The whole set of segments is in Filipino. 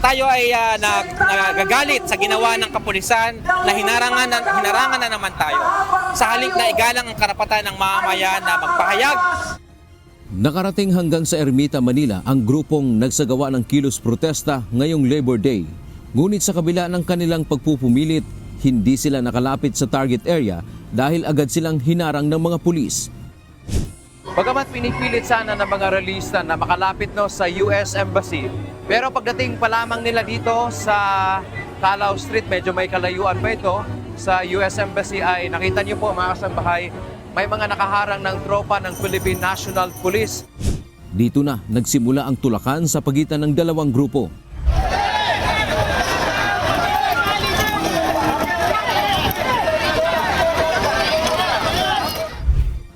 tayo ay nagagalit sa ginawa ng kapulisan na hinarangan na naman tayo sa halip na igalang ang karapatan ng mamamayan na magpahayag. Nakarating hanggang sa Ermita, Manila ang grupong nagsagawa ng kilos protesta ngayong Labor Day. Ngunit sa kabila ng kanilang pagpupumilit, hindi sila nakalapit sa target area dahil agad silang hinarang ng mga pulis. Bagamat pinipilit sana ng mga realista na makalapit sa US Embassy, pero pagdating pa lamang nila dito sa Calao Street, medyo may kalayuan pa ito sa US Embassy, ay nakita niyo po mga kasambahay, may mga nakaharang ng tropa ng Philippine National Police. Dito na nagsimula ang tulakan sa pagitan ng dalawang grupo.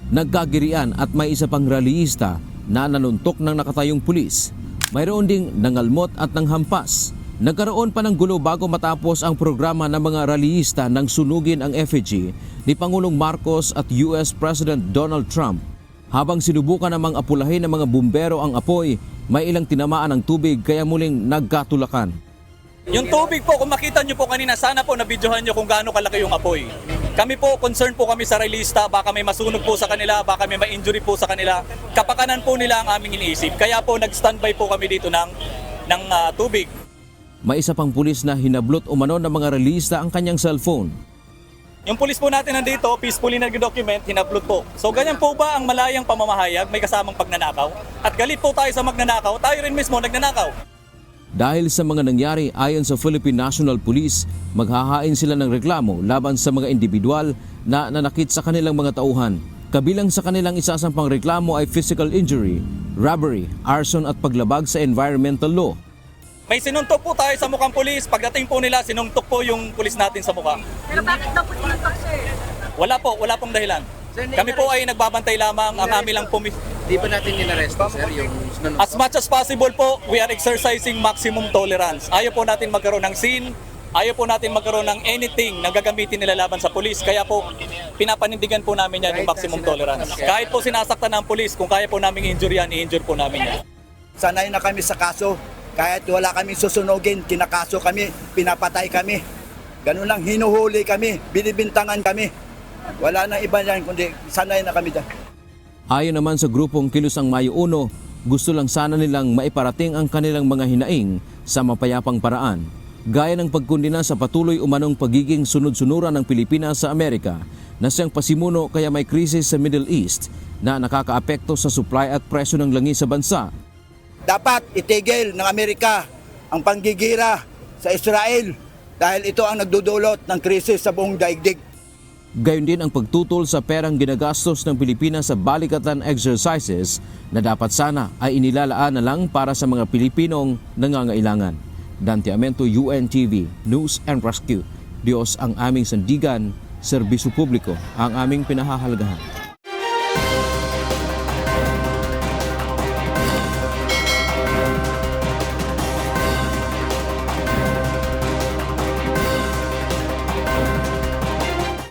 Nagkagirian at may isa pang rallyista na nanuntok ng nakatayong pulis. Mayroon ding nangalmot at nanghampas. Nagkaroon pa ng gulo bago matapos ang programa ng mga rallyista nang sunugin ang effigy ni Pangulong Marcos at US President Donald Trump. Habang sinubukan namang apulahin ng mga bumbero ang apoy, may ilang tinamaan ng tubig kaya muling nagkatulakan. Yung tubig po, kung makita nyo po kanina, sana po nabidyohan nyo kung gaano kalaki yung apoy. Kami po, concerned po kami sa rallyista, baka may masunog po sa kanila, baka may ma-injury po sa kanila. Kapakanan po nila ang aming iniisip. Kaya po nag-standby po kami dito ng tubig. May isa pang pulis na hinablot umano ng mga rallyista ang kanyang cellphone. Yung pulis po natin nandito, peacefully nag-document, hinablot po. So ganyan po ba ang malayang pamamahayag, may kasamang pagnanakaw? At galit po tayo sa magnanakaw, tayo rin mismo nagnanakaw. Dahil sa mga nangyari ayon sa Philippine National Police, maghahain sila ng reklamo laban sa mga individual na nanakit sa kanilang mga tauhan. Kabilang sa kanilang isasampang reklamo ay physical injury, robbery, arson at paglabag sa environmental law. May sinuntok po tayo sa mukhang pulis. Pagdating po nila, sinuntok po yung pulis natin sa mukha. Pero bakit daw po sinuntok, sir? Wala pong dahilan. Kami po ay nagbabantay lamang, ang amin lang po. Di ba natin nilaresto, sir, yung sunod? As much as possible po, we are exercising maximum tolerance. Ayaw po natin magkaroon ng scene, ayaw po natin magkaroon ng anything na gagamitin nila laban sa pulis. Kaya po, pinapanindigan po namin yan yung maximum tolerance. Kahit po sinasaktan ng pulis, kung kaya po namin i-injure yan, i-injure po namin yan. Sanay na kami sa kaso. Kahit wala kami susunugin, kinakaso kami, pinapatay kami. Ganun lang, hinuhuli kami, binibintangan kami. Wala na iba yan, kundi sanay na kami dyan. Ayon naman sa grupong Kilos ang Mayo 1, gusto lang sana nilang maiparating ang kanilang mga hinaing sa mapayapang paraan. Gaya ng pagkundina sa patuloy umanong pagiging sunod-sunuran ng Pilipinas sa Amerika na siyang pasimuno kaya may krisis sa Middle East na nakakaapekto sa supply at presyo ng langis sa bansa. Dapat itigil ng Amerika ang panggigira sa Israel dahil ito ang nagdudulot ng krisis sa buong daigdig. Gayon din ang pagtutol sa perang ginagastos ng Pilipinas sa balikatan exercises na dapat sana ay inilalaan na lang para sa mga Pilipinong nangangailangan. Dante Amento, UNTV, News and Rescue. Diyos ang aming sandigan, serbisyo publiko ang aming pinahahalagahan.